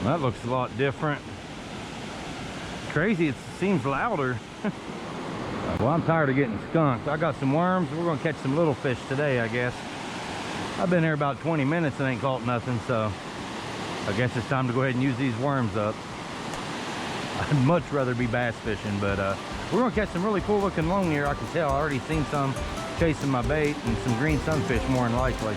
That looks a lot different. Crazy, it seems louder. Well, I'm tired of getting skunked. I got some worms. We're gonna catch some little fish today, I guess. I've been here about 20 minutes and ain't caught nothing, so I guess it's time to go ahead and use these worms up. I'd much rather be bass fishing, but we're gonna catch some really cool looking longear. I can tell. I already seen some chasing my bait, and some green sunfish more than likely.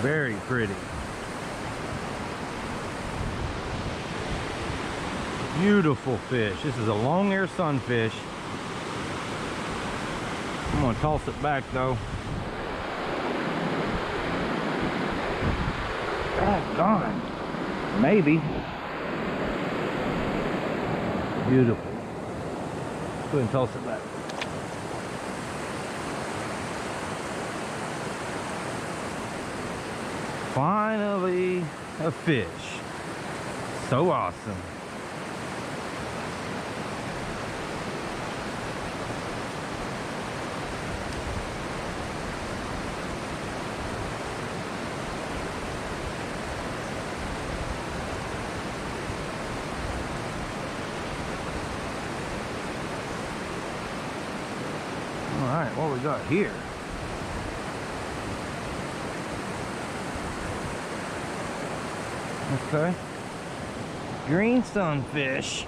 Very pretty. Beautiful fish. This is a Longear Sunfish. I'm gonna toss it back though. Gone. Maybe. Beautiful. Let's go ahead and toss it back. Finally, a fish. So awesome. All right, what we got here? Okay. Green sunfish.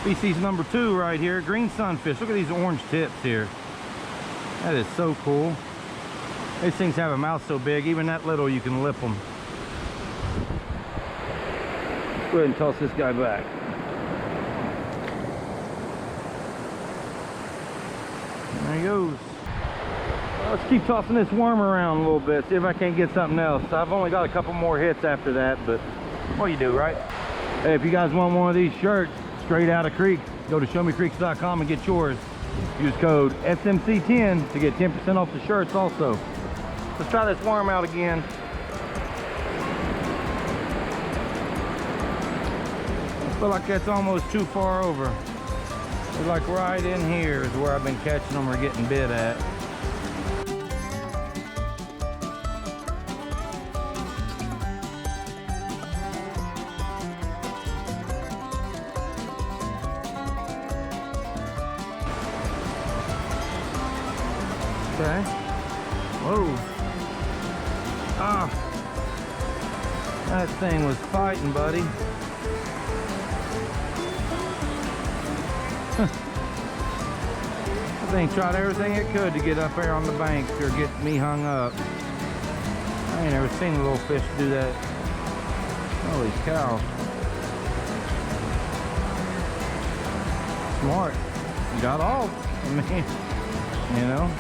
Species number 2 right here. Green sunfish. Look at these orange tips here. That is so cool. These things have a mouth so big, even that little you can lip them. Go ahead and toss this guy back. There he goes. Let's keep tossing this worm around a little bit, see if I can't get something else. I've only got a couple more hits after that, but what you do, right? Hey, if you guys want one of these shirts straight out of creek, go to showmecreeks.com and get yours. Use code SMC10 to get 10% off the shirts also. Let's try this worm out again. I feel like that's almost too far over. It's like right in here is where I've been catching them or getting bit at. Okay. Whoa. Ah. That thing was fighting, buddy. That thing tried everything it could to get up there on the bank or get me hung up. I ain't never seen a little fish do that. Holy cow. Smart. Got off. I mean, you know.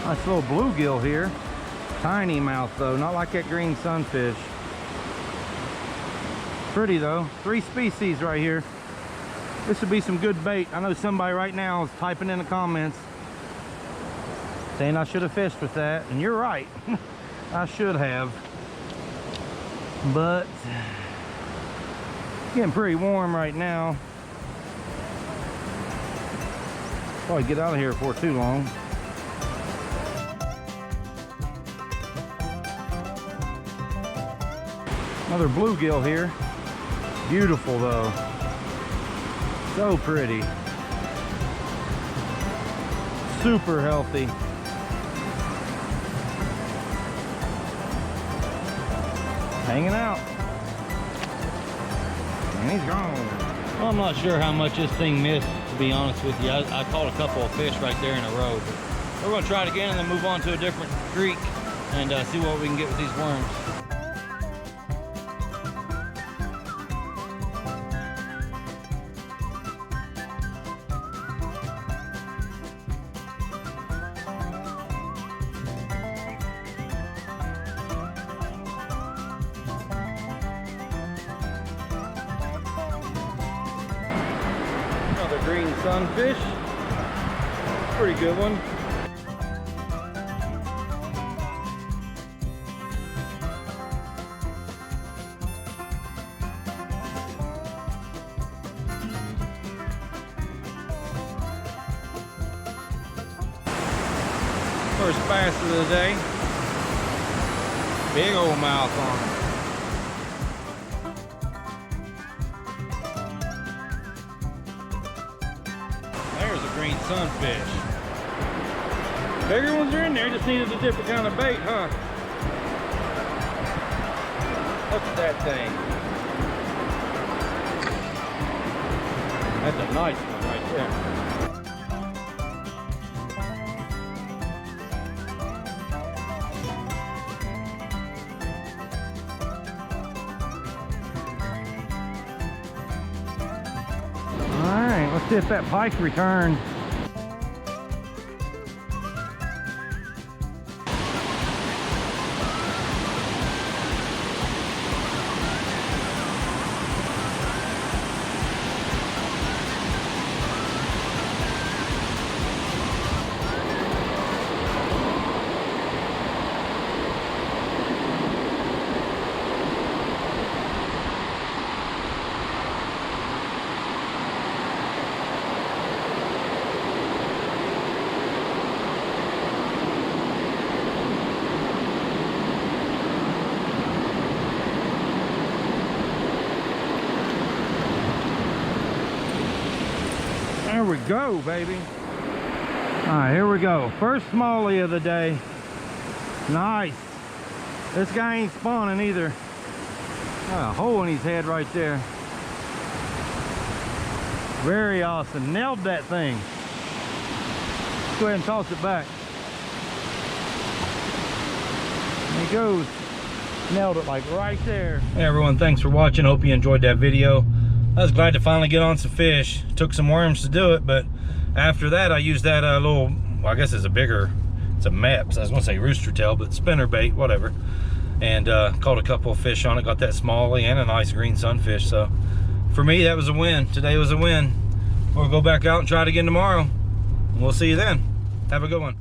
Nice little bluegill here. Tiny mouth though, not like that green sunfish. Pretty though. 3 species right here. This would be some good bait. I know somebody right now is typing in the comments saying I should have fished with that, and you're right. I should have, but it's getting pretty warm right now. Probably get out of here before too long. Another bluegill here. Beautiful though. So pretty. super healthy. Hanging out. And he's gone. Well, I'm not sure how much this thing missed, to be honest with you. I caught a couple of fish right there in a row. But we're going to try it again and then move on to a different creek and see what we can get with these worms. Another green sunfish. Pretty good one. First bass of the day. Big old mouth on it. There's a green sunfish. Bigger ones are in there, just needed a different kind of bait, huh? Look at that thing. That's a nice one right there. Alright, let's see if that pike returned. There we go, baby. All right, here we go. First smallie of the day. Nice. This guy ain't spawning either. Got a hole in his head right there. Very awesome. Nailed that thing. Let's go ahead and toss it back. There he goes. Nailed it like right there. Hey everyone, thanks for watching. Hope you enjoyed that video. I was glad to finally get on some fish. Took some worms to do it, but after that I used that little, well, I guess it's a Mepps. I was gonna say rooster tail, but spinnerbait, whatever. And caught a couple of fish on it. Got that smallie and a nice green sunfish. So for me, that was a win. Today was a win. We'll go back out and try it again tomorrow. And we'll see you then. Have a good one.